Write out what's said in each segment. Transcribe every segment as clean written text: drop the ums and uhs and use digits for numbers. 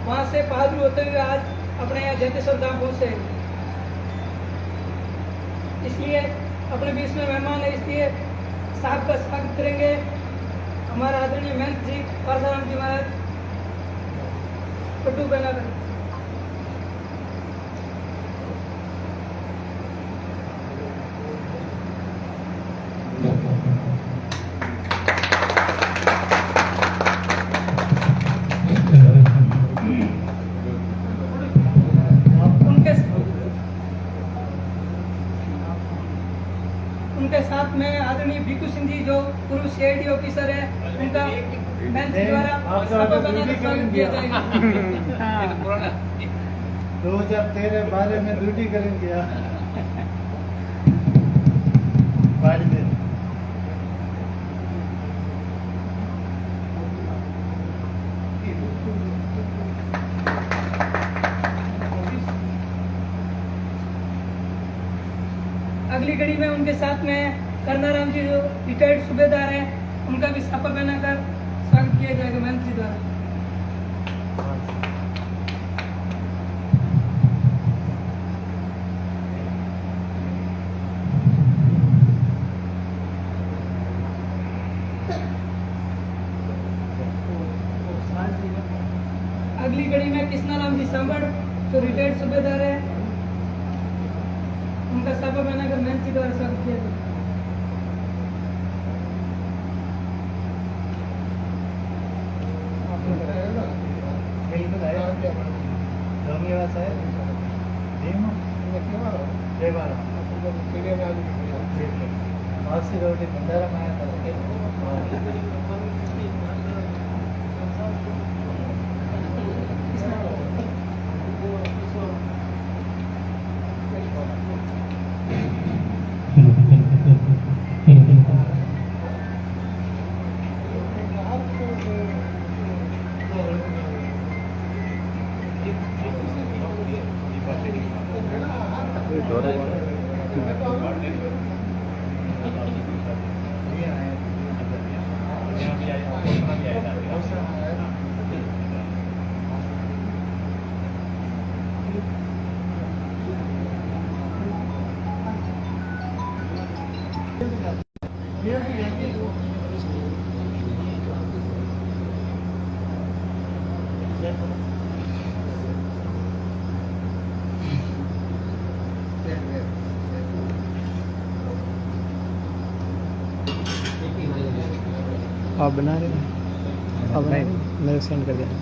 वहाँ से बहादुर होते हुए आज अपने यहाँ जयतेश्वर धाम पहुँचे। इसलिए अपने बीच में मेहमान है, इसलिए साहब का स्वागत करेंगे हमारा आदरणीय महंत जी परसाराम जी महाराज पट्टू पहनाकर। उनके साथ में आदरणीय भिक्खू सिंह जी जो पूर्व सीआईडी ऑफिसर है, उनका महंत जी द्वारा स्वागत किया जाएगा। 2013-12 में ड्यूटी करेंगे अगली घड़ी में उनके साथ में करनाराम जी जो रिटायर्ड सूबेदार हैं, उनका भी साफा पहनाकर स्वागत किया जाएगा महंत जी द्वारा। अगली घड़ी में कृष्णाराम जी सांबड़ जो रिटायर्ड सूबेदार है, उनका साफा पहनाकर महंत जी द्वारा स्वागत किया जाएगा। आप बना रहे हैं? आप नहीं, मेरे सेंड कर देना।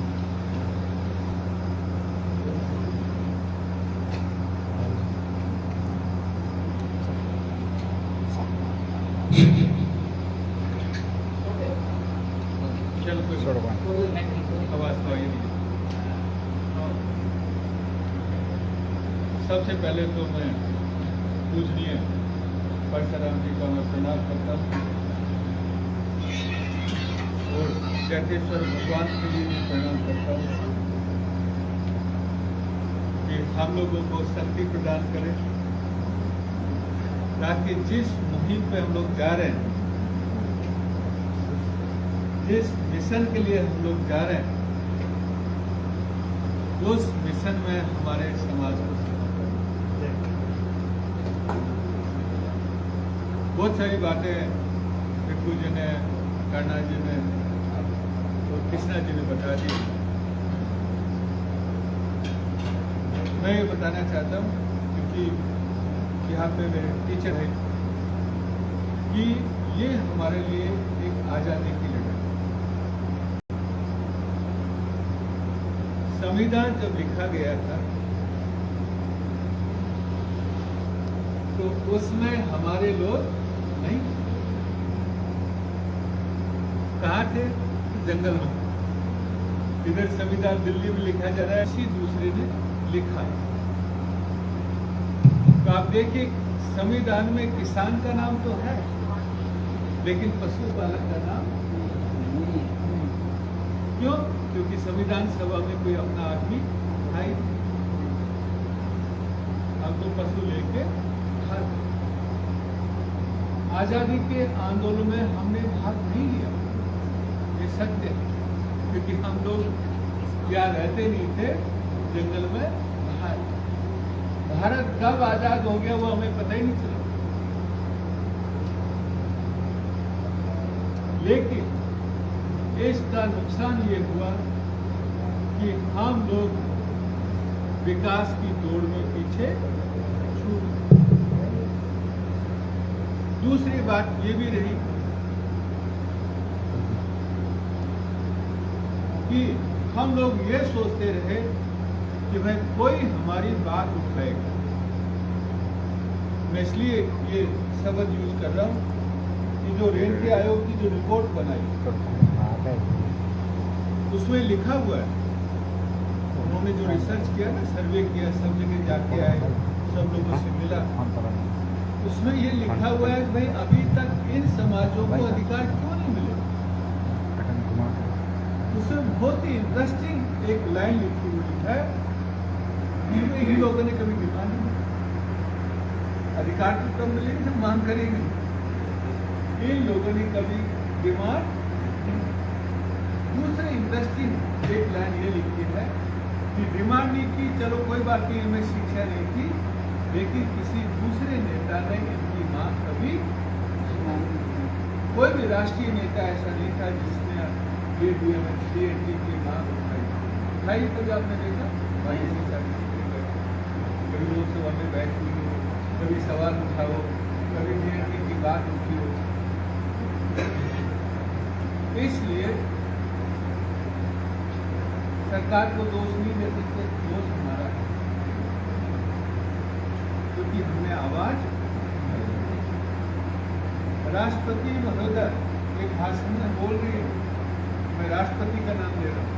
सबसे पहले तो मैं पूजनीय परशुराम जी का मैं प्रणाम करता हूँ और जयतेश्वर भगवान के लिए भी प्रणाम करता हूँ कि हम लोगों को शक्ति प्रदान करें ताकि जिस मुहिम पे हम लोग जा रहे हैं, जिस मिशन के लिए हम लोग जा रहे हैं, उस मिशन में हमारे समाज को बहुत सारी बातें भिक्खू जी ने, करना जी ने और कृष्णा जी ने बता दी। मैं ये बताना चाहता हूँ क्योंकि यहाँ पे मेरे टीचर है कि ये हमारे लिए एक आज़ादी की लड़ाई। संविधान जब लिखा गया था तो उसमें हमारे लोग नहीं कहाँ थे? जंगल में। इधर संविधान दिल्ली में लिखा जा रहा है, किसी दूसरे ने लिखा है। तो आप देखिए संविधान में किसान का नाम तो है लेकिन पशुपालक का नाम नहीं। क्यों? क्योंकि संविधान सभा में कोई अपना आदमी था ही नहीं। हम तो पशु लेके भाग। आजादी के आंदोलन में हमने भाग नहीं लिया, ये सत्य है, क्योंकि हम लोग या रहते नहीं थे जंगल में बाहर। भारत कब आजाद हो गया वो हमें पता ही नहीं चला। लेकिन इसका नुकसान ये हुआ कि हम लोग विकास की दौड़ में पीछे छूट गए। दूसरी बात ये भी रही कि हम लोग ये सोचते रहे कि भाई कोई हमारी बात उठाएगा। मैं इसलिए ये शब्द यूज कर रहा हूँ कि जो रेलवे आयोग की जो रिपोर्ट बनाई उसमें लिखा हुआ है, उन्होंने जो रिसर्च किया ना, सर्वे किया, सब जगह जाके आए, सब लोगों से मिला, उसमें ये लिखा हुआ है कि भाई अभी तक इन समाजों को अधिकार क्यों नहीं मिले। उसमें बहुत ही इंटरेस्टिंग एक लाइन लिखी हुई है कि इन लोगों ने कभी डिमांड नहीं, अधिकार तो कम मिलेगी तो मांग करेंगे, इन लोगों ने कभी डिमांड। दूसरे इंटरेस्टिंग एक लाइन ये लिखी है कि डिमांड नहीं की, चलो कोई बात नहीं, इनमें शिक्षा नहीं की, लेकिन किसी दूसरे नेता ने इनकी मांग कभी कोई भी राष्ट्रीय नेता ऐसा नहीं था जिसने CAT की मांग उठाई। कभी आपने देखा? कभी लोकसभा में बैठ हुई हो, कभी सवाल उठाओ, कभी CAT की बात उठी हो। इसलिए सरकार को दोष नहीं दे सकते, दोष हमारा है, क्योंकि हमने आवाज। राष्ट्रपति महोदय एक भाषण में बोल रही है, मैं राष्ट्रपति का नाम ले रहा हूं,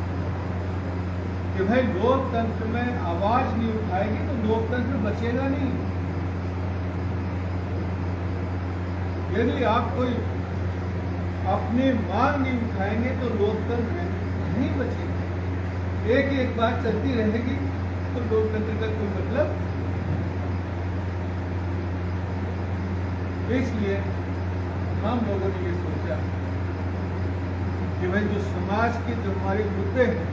कि भाई लोकतंत्र में आवाज नहीं उठाएगी तो लोकतंत्र बचेगा नहीं। यदि आप कोई अपनी मांग नहीं उठाएंगे तो लोकतंत्र नहीं बचेगा। एक बात चलती रहेगी तो लोकतंत्र का कोई मतलब। इसलिए हम लोगों ने ये सोचा कि भाई जो समाज के जो हमारे मुद्दे हैं